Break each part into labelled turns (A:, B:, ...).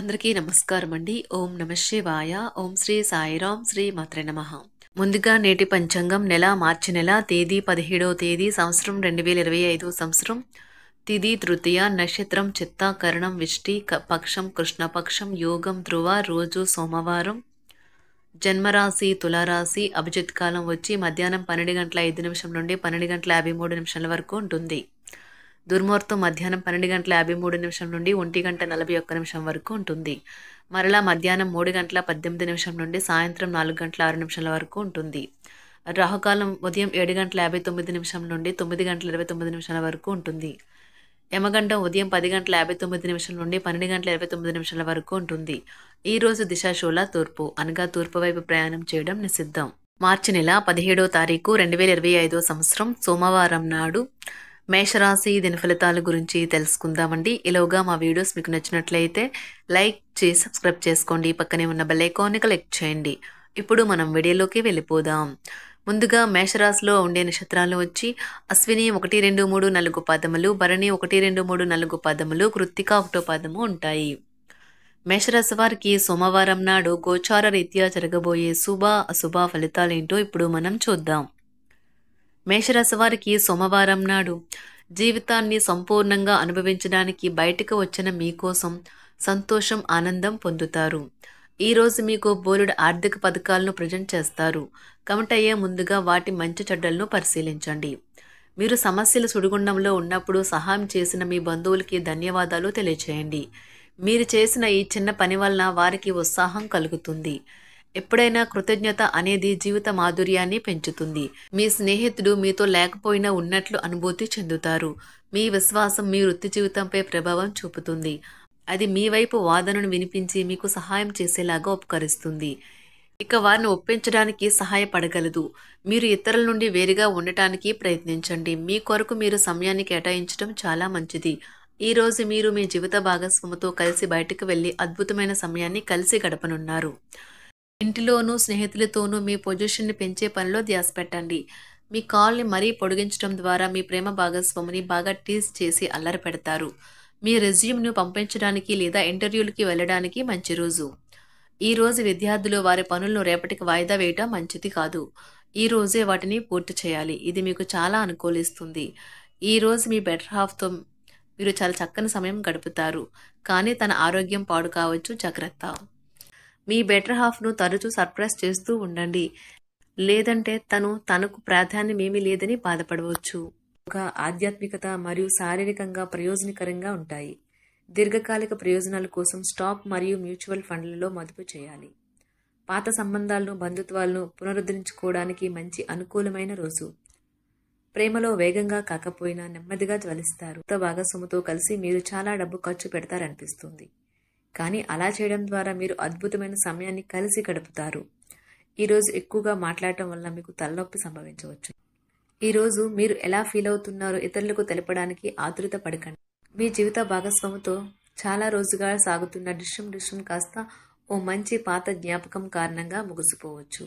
A: అందరికీ నమస్కారం అండి. ఓం నమ శివాయ. ఓం శ్రీ సాయిరాం శ్రీ మాత్రే నమః. ముందుగా నేటి పంచాంగం నెల మార్చి నెల తేదీ 17వ తేదీ సంవత్సరం 2025 సంవత్సరం తిథి తృతీయ నక్షత్రం చిత్త కరణం విష్టి పక్షం కృష్ణపక్షం యోగం ధ్రువ రోజు సోమవారం జన్మరాశి తులారాశి అభిజిత్ కాలం వచ్చి మధ్యాహ్నం 12:05 నుండి 12:53 వరకు ఉంటుంది. దుర్ముహూర్తం మధ్యాహ్నం 12:53 నుండి 1:41 వరకు ఉంటుంది. మరలా మధ్యాహ్నం 3:18 నుండి సాయంత్రం 4:06 వరకు ఉంటుంది. రాహుకాలం ఉదయం 7:59 నుండి 9:29 వరకు ఉంటుంది. యమగండం ఉదయం 10:59 నుండి 12:29 వరకు ఉంటుంది. ఈ రోజు దిశాశూల తూర్పు అనగా తూర్పు వైపు ప్రయాణం చేయడం నిషిద్ధం. మార్చి నెల 17వ తారీఖు 2025 సంవత్సరం సోమవారం నాడు మేషరాశి దిన ఫలితాల గురించి తెలుసుకుందామండి. ఈలోగా మా వీడియోస్ మీకు నచ్చినట్లయితే లైక్ చేసి సబ్స్క్రైబ్ చేసుకోండి. పక్కనే ఉన్న బెల్ ఐకాన్ని క్లిక్ చేయండి. ఇప్పుడు మనం వీడియోలోకి వెళ్ళిపోదాం. ముందుగా మేషరాశిలో ఉండే నక్షత్రాలు వచ్చి అశ్విని 1, 2, 3, 4 పాదములు, భరణి 1, 2, 3, 4 పాదములు, కృత్తిక 1 పాదము ఉంటాయి. మేషరాశి వారికి సోమవారం నాడు గోచార రీత్యా జరగబోయే శుభ అశుభ ఫలితాలేంటో ఇప్పుడు మనం చూద్దాం. మేషరాశి వారికి సోమవారం నాడు జీవితాన్ని సంపూర్ణంగా అనుభవించడానికి బయటకు వచ్చిన మీకోసం సంతోషం ఆనందం పొందుతారు. ఈరోజు మీకు బోలెడు ఆర్థిక పథకాలను ప్రజెంట్ చేస్తారు. కమిట్ అయ్యే ముందుగా వాటి మంచి చెడ్డలను పరిశీలించండి. మీరు సమస్యల సుడిగుండంలో ఉన్నప్పుడు సహాయం చేసిన మీ బంధువులకి ధన్యవాదాలు తెలియచేయండి. మీరు చేసిన ఈ చిన్న పని వలన వారికి ఉత్సాహం కలుగుతుంది. ఎప్పుడైనా కృతజ్ఞత అనేది జీవిత మాధుర్యాన్ని పెంచుతుంది. మీ స్నేహితుడు మీతో లేకపోయినా ఉన్నట్లు అనుభూతి చెందుతారు. మీ విశ్వాసం మీ వృత్తి జీవితంపై ప్రభావం చూపుతుంది. అది మీ వైపు వాదనను వినిపించి మీకు సహాయం చేసేలాగా ఉపకరిస్తుంది. ఇక వారిని ఒప్పించడానికి సహాయపడగలదు. మీరు ఇతరుల నుండి వేరుగా ఉండటానికి ప్రయత్నించండి. మీ కొరకు మీరు సమయాన్ని కేటాయించడం చాలా మంచిది. ఈ రోజు మీరు మీ జీవిత భాగస్వామితో కలిసి బయటకు వెళ్లి అద్భుతమైన సమయాన్ని కలిసి గడపనున్నారు. ఇంటిలోనూ స్నేహితులతోనూ మీ పొజిషన్ని పెంచే పనిలో ధ్యాస పెట్టండి. మీ కాల్ని మరీ పొడిగించడం ద్వారా మీ ప్రేమ భాగస్వామిని బాగా టీజ్ చేసి అల్లరి పెడతారు. మీ రెజ్యూమ్ను పంపించడానికి లేదా ఇంటర్వ్యూలకి వెళ్ళడానికి మంచి రోజు. ఈ రోజు విద్యార్థులు వారి పనులను రేపటికి వాయిదా వేయటం మంచిది కాదు. ఈ రోజే వాటిని పూర్తి చేయాలి. ఇది మీకు చాలా అనుకూలిస్తుంది. ఈ రోజు మీ బెటర్ హాఫ్తో మీరు చాలా చక్కని సమయం గడుపుతారు. కానీ తన ఆరోగ్యం పాడు కావచ్చు, జాగ్రత్త. మీ బెటర్ హాఫ్ను తరచూ సర్ప్రైజ్ చేస్తూ ఉండండి. లేదంటే తనకు ప్రాధాన్యమేమీ లేదని బాధపడవచ్చు. ఒక ఆధ్యాత్మికత మరియు శారీరకంగా ప్రయోజనకరంగా ఉంటాయి. దీర్ఘకాలిక ప్రయోజనాల కోసం స్టాక్ మరియు మ్యూచువల్ ఫండ్లలో మదుపు చేయాలి. పాత సంబంధాలను బంధుత్వాలను పునరుద్ధరించుకోవడానికి మంచి అనుకూలమైన రోజు. ప్రేమలో వేగంగా కాకపోయినా నెమ్మదిగా జ్వలిస్తారు. భాగస్వామితో కలిసి మీరు చాలా డబ్బు ఖర్చు పెడతారనిపిస్తుంది. కానీ అలా చేయడం ద్వారా మీరు అద్భుతమైన సమయాన్ని కలిసి గడుపుతారు. ఈరోజు ఎక్కువగా మాట్లాడటం వల్ల మీకు తలనొప్పి సంభవించవచ్చు. ఈరోజు మీరు ఎలా ఫీల్ అవుతున్నారో ఇతరులకు తెలపడానికి ఆతురత పడకండి. మీ జీవిత భాగస్వామితో చాలా రోజుగా సాగుతున్న డిస్కషన్ కాస్త ఓ మంచి పాత జ్ఞాపకం కారణంగా ముగిసిపోవచ్చు.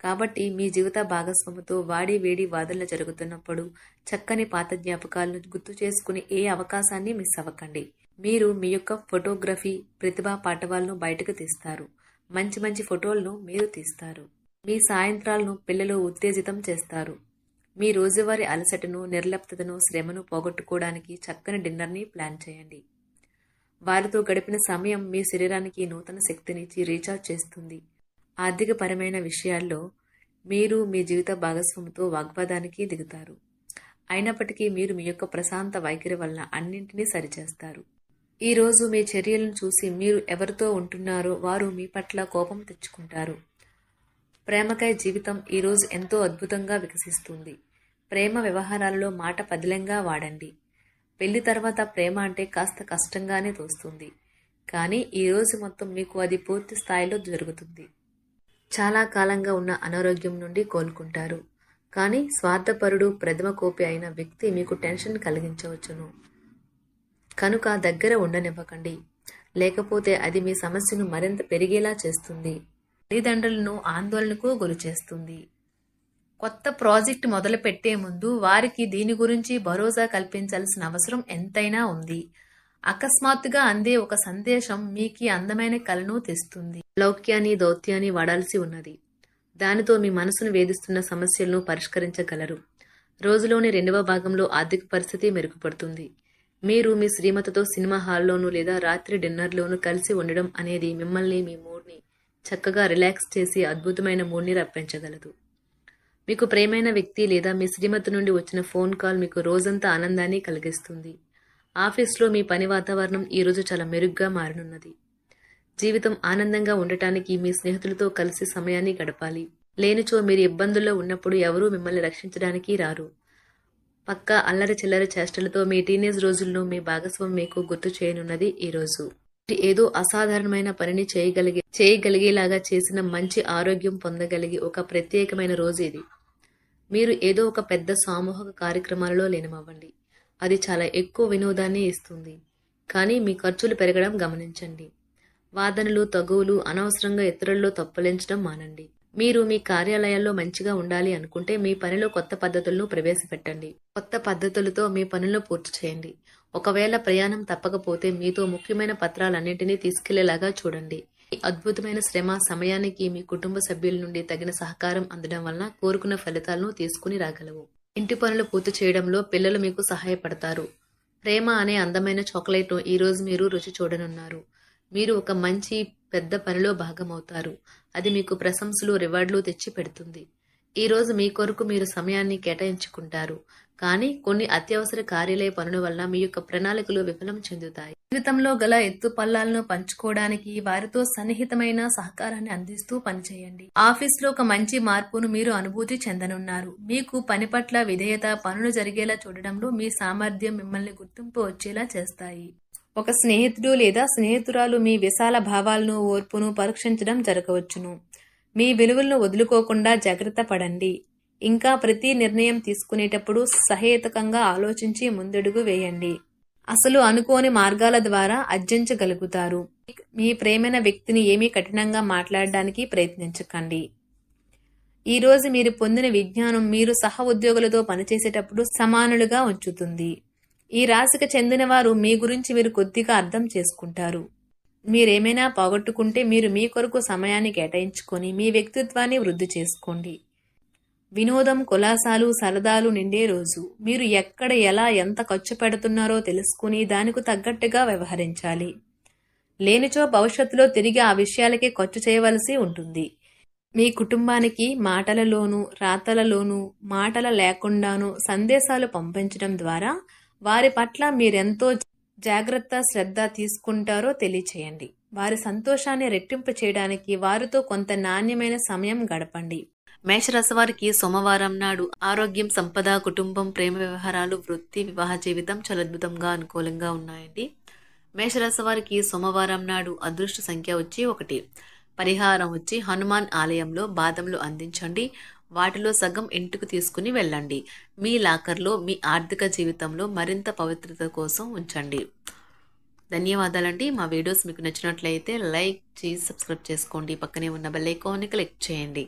A: కాబట్టి మీ జీవిత భాగస్వామితో వాడి వేడి వాదనలు జరుగుతున్నప్పుడు చక్కని పాత జ్ఞాపకాలను గుర్తు చేసుకుని ఏ అవకాశాన్ని మిస్ అవ్వకండి. మీరు మీ యొక్క ఫోటోగ్రఫీ ప్రతిభా పాటవాలను బయటకు తీస్తారు. మంచి మంచి ఫోటోలను మీరు తీస్తారు. మీ సాయంత్రాలను పిల్లలు ఉత్తేజితం చేస్తారు. మీ రోజువారీ అలసటను, నిర్లిప్తతను, శ్రమను పోగొట్టుకోవడానికి చక్కని డిన్నర్ని ప్లాన్ చేయండి. వారితో గడిపిన సమయం మీ శరీరానికి నూతన శక్తినిచ్చి రీఛార్జ్ చేస్తుంది. ఆర్థికపరమైన విషయాల్లో మీరు మీ జీవిత భాగస్వామితో వాగ్వాదానికి దిగుతారు. అయినప్పటికీ మీరు మీ యొక్క ప్రశాంత వైఖరి వలన అన్నింటినీ సరిచేస్తారు. ఈ రోజు మీ చర్యలను చూసి మీరు ఎవరితో ఉంటున్నారో వారు మీ పట్ల కోపం తెచ్చుకుంటారు. ప్రేమకై జీవితం ఈరోజు ఎంతో అద్భుతంగా వికసిస్తుంది. ప్రేమ వ్యవహారాలలో మాట పదిలంగా వాడండి. పెళ్లి తర్వాత ప్రేమ అంటే కాస్త కష్టంగానే తోస్తుంది. కానీ ఈరోజు మొత్తం మీకు అది పూర్తి స్థాయిలో జరుగుతుంది. చాలా కాలంగా ఉన్న అనారోగ్యం నుండి కోలుకుంటారు. కానీ స్వార్థపరుడు, ప్రథమ కోపి అయిన వ్యక్తి మీకు టెన్షన్ కలిగించవచ్చును. కనుక దగ్గర ఉండనివ్వకండి. లేకపోతే అది మీ సమస్యను మరింత పెరిగేలా చేస్తుంది. తల్లిదండ్రులను ఆందోళనకు గురిచేస్తుంది. కొత్త ప్రాజెక్ట్ మొదలు పెట్టే ముందు వారికి దీని గురించి భరోసా కల్పించాల్సిన అవసరం ఎంతైనా ఉంది. అకస్మాత్తుగా అందే ఒక సందేశం మీకీ అందమైన కలను తెస్తుంది. లౌక్యాన్ని దౌత్యాన్ని వాడాల్సి ఉన్నది. దానితో మీ మనసును వేధిస్తున్న సమస్యలను పరిష్కరించగలరు. రోజులోని 2వ భాగంలో ఆర్థిక పరిస్థితి మెరుగుపడుతుంది. మీరు మీ శ్రీమతితో సినిమా హాల్లోనూ లేదా రాత్రి డిన్నర్లోనూ కలిసి ఉండడం అనేది మిమ్మల్ని మీ మూడ్ని చక్కగా రిలాక్స్ చేసి అద్భుతమైన మూడ్ని రప్పించగలదు. మీకు ప్రేమైన వ్యక్తి లేదా మీ శ్రీమతి నుండి వచ్చిన ఫోన్ కాల్ మీకు రోజంతా ఆనందాన్ని కలిగిస్తుంది. ఆఫీస్లో మీ పని వాతావరణం ఈరోజు చాలా మెరుగ్గా మారనున్నది. జీవితం ఆనందంగా ఉండటానికి మీ స్నేహితులతో కలిసి సమయాన్ని గడపాలి. లేనిచో మీరు ఇబ్బందుల్లో ఉన్నప్పుడు ఎవరూ మిమ్మల్ని రక్షించడానికి రారు. పక్కా అల్లరి చిల్లరి చేష్టలతో మీ టీనేజ్ రోజుల్లో మీ భాగస్వామి మీకు గుర్తు చేయనున్నది ఈరోజు. ఏదో అసాధారణమైన పనిని చేయగలిగేలాగా చేసిన మంచి ఆరోగ్యం పొందగలిగి ఒక ప్రత్యేకమైన రోజు ఇది. మీరు ఏదో ఒక పెద్ద సామూహిక కార్యక్రమాలలో లీనమవ్వండి. అది చాలా ఎక్కువ వినోదాన్ని ఇస్తుంది. కానీ మీ ఖర్చులు పెరగడం గమనించండి. వాదనలు తగువులు అనవసరంగా ఇతరుల్లో తప్పులించడం మానండి. మీరు మీ కార్యాలయాల్లో మంచిగా ఉండాలి అనుకుంటే మీ పనిలో కొత్త పద్ధతులను ప్రవేశపెట్టండి. కొత్త పద్ధతులతో మీ పనులను పూర్తి చేయండి. ఒకవేళ ప్రయాణం తప్పకపోతే మీతో ముఖ్యమైన పత్రాలన్నింటినీ తీసుకెళ్లేలాగా చూడండి. ఈ అద్భుతమైన శ్రమ సమయానికి మీ కుటుంబ సభ్యుల నుండి తగిన సహకారం అందడం వలన కోరుకున్న ఫలితాలను తీసుకుని రాగలవు. ఇంటి పనులు పూర్తి చేయడంలో పిల్లలు మీకు సహాయపడతారు. ప్రేమ అనే అందమైన చాక్లెట్ను ఈరోజు మీరు రుచి చూడనున్నారు. మీరు ఒక మంచి పెద్ద పనిలో భాగమవుతారు. అది మీకు ప్రశంసలు రివార్డులు తెచ్చి పెడుతుంది. ఈరోజు మీ కొరకు మీరు సమయాన్ని కేటాయించుకుంటారు. కానీ కొన్ని అత్యవసర కార్యాలయ పనుల వల్ల మీ యొక్క ప్రణాళికలు విఫలం చెందుతాయి. జీవితంలో గల ఎత్తు పల్లాలను పంచుకోవడానికి వారితో సన్నిహితమైన సహకారాన్ని అందిస్తూ పనిచేయండి. ఆఫీస్లో ఒక మంచి మార్పును మీరు అనుభూతి చెందనున్నారు. మీకు పని పట్ల విధేయత, పనులు జరిగేలా చూడడంలో మీ సామర్థ్యం మిమ్మల్ని గుర్తింపు వచ్చేలా చేస్తాయి. ఒక స్నేహితుడు లేదా స్నేహితురాలు మీ విశాల భావాలను, ఓర్పును పరీక్షించడం జరగవచ్చును. మీ విలువలను వదులుకోకుండా జాగ్రత్త పడండి. ఇంకా ప్రతి నిర్ణయం తీసుకునేటప్పుడు సహేతుకంగా ఆలోచించి ముందడుగు వేయండి. అసలు అనుకోని మార్గాల ద్వారా అర్జించగలుగుతారు. మీ ప్రేమైన వ్యక్తిని ఏమీ కఠినంగా మాట్లాడడానికి ప్రయత్నించకండి. ఈరోజు మీరు పొందిన విజ్ఞానం మీరు సహ ఉద్యోగులతో పనిచేసేటప్పుడు సమానులుగా ఉంచుతుంది. ఈ రాశికి చెందిన వారు మీ గురించి మీరు కొద్దిగా అర్థం చేసుకుంటారు. మీరేమైనా పోగొట్టుకుంటే మీరు మీ కొరకు సమయాన్ని కేటాయించుకొని మీ వ్యక్తిత్వాన్ని వృద్ధి చేసుకోండి. వినోదం, కులాసాలు, సరదాలు నిండే రోజు. మీరు ఎక్కడ, ఎలా, ఎంత ఖర్చు పెడుతున్నారో తెలుసుకుని దానికి తగ్గట్టుగా వ్యవహరించాలి. లేనిచో భవిష్యత్తులో తిరిగి ఆ విషయాలకే ఖర్చు చేయవలసి ఉంటుంది. మీ కుటుంబానికి మాటలలోనూ రాతలలోనూ మాటల లేకుండానూ సందేశాలు పంపించడం ద్వారా వారి పట్ల మీరెంతో జాగ్రత్త, శ్రద్ధ తీసుకుంటారో తెలియచేయండి. వారి సంతోషాన్ని రెట్టింపు చేయడానికి వారితో కొంత నాణ్యమైన సమయం గడపండి. మేషరాశి వారికి సోమవారం నాడు ఆరోగ్యం, సంపద, కుటుంబం, ప్రేమ వ్యవహారాలు, వృత్తి, వివాహ జీవితం చాలా అద్భుతంగా అనుకూలంగా ఉన్నాయండి. మేషరాశి వారికి సోమవారం నాడు అదృష్ట సంఖ్య వచ్చి 1. పరిహారం వచ్చి హనుమాన్ ఆలయంలో బాదంలు అందించండి. వాటిలో సగం ఇంటికి తీసుకుని వెళ్ళండి. మీ లాకర్లో మీ ఆర్థిక జీవితంలో మరింత పవిత్రత కోసం ఉంచండి. ధన్యవాదాలండి. మా వీడియోస్ మీకు నచ్చినట్లయితే లైక్ చేసి సబ్స్క్రైబ్ చేసుకోండి. పక్కనే ఉన్న బెల్ ఐకాన్ని క్లిక్ చేయండి.